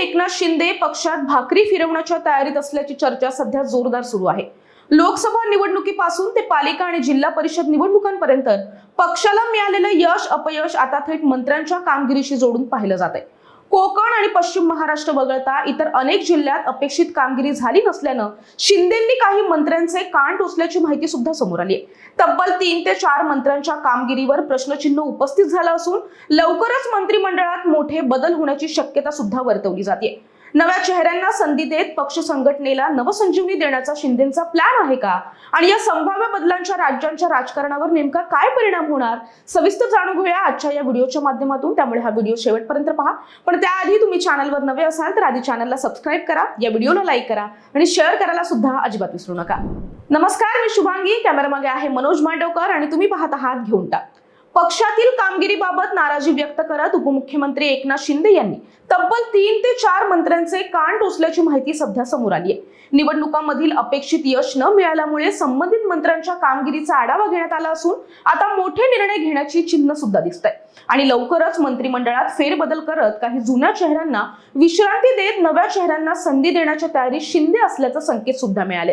एकनाथ शिंदे पक्षात भाकरी फिरवण्याच्या तयारीत असल्याची चर्चा सध्या जोरदार सुरू आहे। लोकसभा निवडणुकीपासून ते पालिका आणि जिल्हा परिषद निवडणुकांपर्यंत पक्षाला मिळालेलं यश अपयश आता थेट मंत्र्यांच्या कामगिरीशी जोडून पाहिलं जात आहे। कोकण आणि पश्चिम महाराष्ट्र वगळता इतर अनेक जिल्ह्यात अपेक्षित कामगिरी झाली नसल्यानं शिंदेंनी काही मंत्र्यांचे कान टोचल्याची माहिती सुद्धा समोर आली आहे। तब्बल 3 ते 4 मंत्र्यांच्या कामगिरीवर प्रश्नचिन्ह उपस्थित झालं असून लवकरच मंत्रिमंडळात मोठे बदल होण्याची शक्यता सुद्धा वर्तवली जाते। नव्या चेहऱ्यांना संधी देत पक्ष संघटनेला नवसंजीवनी देण्याचा शिंदेंचा प्लॅन आहे का आणि या संभाव्य बदलांच्या राज्यांच्या राजकारणावर नेमका काय परिणाम होणार, सविस्तर जाणून घेऊया आजच्या या व्हिडिओच्या माध्यमातून। त्यामुळे हा व्हिडिओ शेवटपर्यंत पहा। पण त्याआधी तुम्ही चॅनलवर नवे असाल तर आधी चॅनलला सबस्क्राइब करा, या व्हिडिओला लाईक करा आणि शेअर करायला सुद्धा अजिबात विसरू नका। नमस्कार, मी शुभांगी, कॅमेरामागे आहे मनोज मांडवकर आणि तुम्ही पाहत आहात घेऊन टाक। पक्षातील कामगिरीबाबत नाराजी व्यक्त करत उपमुख्यमंत्री एकनाथ शिंदे यांनी तब्बल 3 ते 4 मंत्र्यांचे कान टोचल्याची माहिती सध्या समोर आली आहे। निवडणुकांमधील अपेक्षित यश न मिळाल्यामुळे संबंधित मंत्र्यांच्या कामगिरीचा आढावा घेण्यात आला असून आता मोठे निर्णय घेण्याची चिन्ह सुद्धा दिसत आहे आणि लवकरच मंत्रिमंडळात फेरबदल करत काही जुन्या चेहऱ्यांना विश्रांती देत नव्या चेहऱ्यांना संधी देण्याच्या तयारीत शिंदे असल्याचे संकेत सुद्धा मिळाले।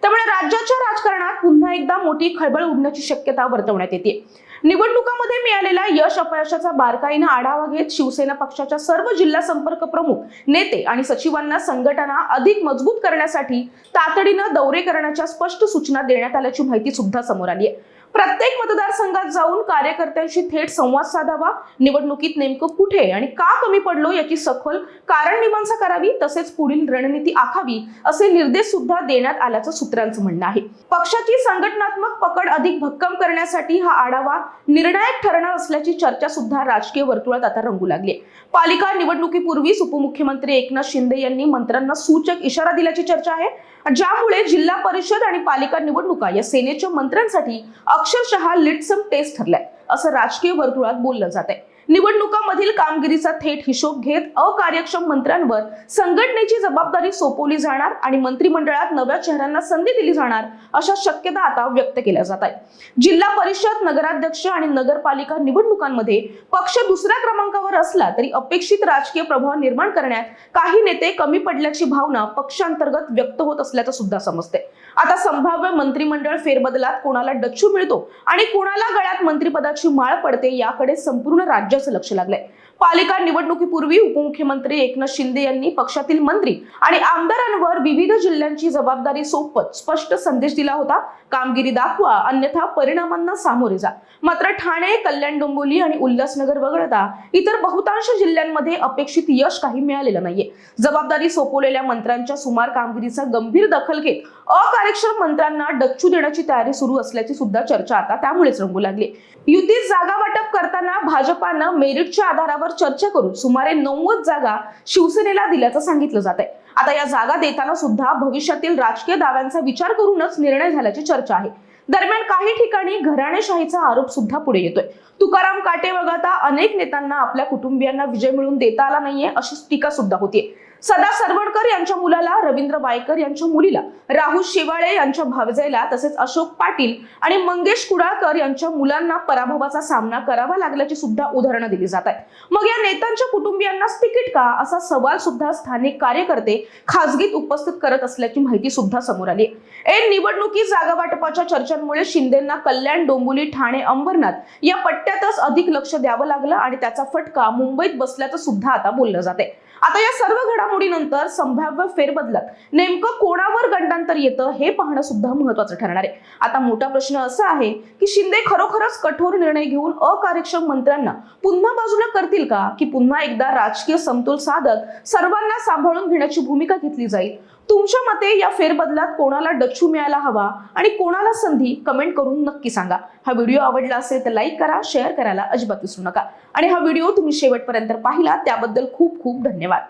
त्यामुळे राज्याच्या राजकारणात पुन्हा एकदा मोठी खळबळ उडण्याची शक्यता वर्तवण्यात येते। निवडणुकांमध्ये मिळालेल्या यश अपयशाचा बारकाईने आढावा घेत शिवसेना पक्षाच्या सर्व जिल्हा संपर्क प्रमुख, नेते आणि सचिवांना संघटना अधिक मजबूत करण्यासाठी तातडीने दौरे करण्याच्या स्पष्ट सूचना देण्यात आल्याची माहिती सुद्धा समोर आली आहे। प्रत्येक मतदारसंघात जाऊन कार्यकर्त्यांशी थेट संवाद साधावा, निवडणुकीत नेमकं कुठे आणि का कमी पडलो याची सखोल कारणमीमांसा करावी, तसेच पुढील रणनीती आखावी असे निर्देश सुद्धा देण्यात आल्याचं सूत्रांचं म्हणणं आहे। पक्षाची संघटनात्मक पकड अधिक भक्कम करण्यासाठी हा आढावा निर्णायक ठरणार असल्याची चर्चा सुद्धा राजकीय वर्तुळात आता रंगू लागली आहे। पालिका निवडणुकीपूर्वीच उपमुख्यमंत्री एकनाथ शिंदे यांनी मंत्र्यांना सूचक इशारा दिल्याची चर्चा आहे, ज्यामुळे जिल्हा परिषद आणि पालिका निवडणुका या सेनेच्या मंत्र्यांसाठी अक्षरशः लिटसम टेस्ट ठरलाय असं राजकीय वर्तुळात बोललं जात आहे। निवडणुकांमधील कामगिरीचा थेट हिशोब घेत अकार्यक्षम मंत्र्यांवर संघटनेची जबाबदारी सोपवली जाणार आणि मंत्रिमंडळात नव्या चेहऱ्यांना संधी दिली जाणार अशा शक्यता आता व्यक्त केल्या जात आहेत। जिल्हा परिषद, नगराध्यक्ष आणि नगरपालिका निवडणुकांमध्ये पक्ष दुसऱ्या क्रमांकावर असला तरी अपेक्षित राजकीय प्रभाव निर्माण करण्यात काही नेते कमी पडल्याची भावना पक्षांतर्गत व्यक्त होत असल्याचं सुद्धा समजते। आता संभाव्य मंत्रिमंडळ फेरबदलात कोणाला डच्चू मिळतो आणि कोणाला गळ्यात मंत्रिपदाची माळ पडते याकडे संपूर्ण राज्याचं लक्ष लागलंय। पालिका निवडणुकीपूर्वी उपमुख्यमंत्री एकनाथ शिंदे यांनी पक्षातील मंत्री आणि आमदारांवर विविध जिल्ह्यांची जबाबदारी सोपवत स्पष्ट संदेश दिला होता, कामगिरी दाखवा अन्यथा परिणामांना सामोरे जा। मात्र ठाणे, कल्याण, डोंबिवली आणि उल्हासनगर वगळता इतर बहुतांश जिल्ह्यांमध्ये अपेक्षित यश काही मिळालेलं नाहीये। जबाबदारी सोपवलेल्या मंत्र्यांच्या सुमार कामगिरीचा गंभीर दखल घेत अकार्यक्षम मंत्र्यांना डच्चू देण्याची तयारी सुरू असल्याची सुद्धा चर्चा आता त्यामुळेच रंगू लागली। युतीत जागा वाटप करताना भाजपानं मेरिटच्या आधारावर चर्चा करून सुमारे 90 जागा शिवसेनेला दिल्याचं सांगितलं जात आहे। आता या जागा देताना सुद्धा भविष्यातील राजकीय दाव्यांचा विचार करूनच निर्णय झाल्याची चर्चा आहे। दरम्यान काही ठिकाणी घराणेशाहीचा आरोप सुद्धा पुढे येतोय। तुकाराम काटे वगळता अनेक नेत्यांना आपल्या कुटुंबियांना विजय मिळवून देता आला नाहीये अशी टीका सुद्धा होतीये। सदा सरवणकर यांच्या मुलाला, रवींद्र वायकर यांच्या मुलीला, राहुल शेवाळे यांच्या भावजाईला, तसेच अशोक पाटील आणि मंगेश कुडाळकर यांच्या मुलांना पराभवाचा सामना करावा लागल्याची सुद्धा उदाहरणं दिली जात आहेत। मग या नेत्यांच्या कुटुंबियांनाच तिकीट का असा सवाल सुद्धा स्थानिक कार्यकर्ते खासगीत उपस्थित करत असल्याची माहिती सुद्धा समोर आली आहे। निवडणुकी जागा वाटपाच्या चर्चांमुळे शिंदेंना कल्याण, डोंबिवली, ठाणे, अंबरनाथ या पट्ट्यातच अधिक लक्ष द्यावं लागलं आणि त्याचा फटका मुंबईत बसल्याचं सुद्धा आता बोललं जाते। आता या सर्व घडामोडीनंतर संभाव्य फेरबदलात नेमकं कोणावर गंडांतर येतं हे पाहणं सुद्धा महत्त्वाचं ठरणार आहे। आता मोठा प्रश्न असा आहे की शिंदे खरोखरच कठोर निर्णय घेऊन अकार्यक्षम मंत्र्यांना पुन्हा बाजूला करतील का, की पुन्हा एकदा राजकीय समतोल साधत सर्वांना सांभाळून घेण्याची भूमिका घेतली जाईल? तुमच्या मते या फेरबदलात कोणाला डच्चू मिळायला हवा आणि कोणाला संधी कमेंट करून नक्की सांगा। हा व्हिडिओ आवडला असेल तर लाईक करा, शेअर करायला अजिबात विसरू नका आणि हा व्हिडिओ तुम्ही शेवटपर्यंत पाहिला त्याबद्दल खूप खूप धन्यवाद।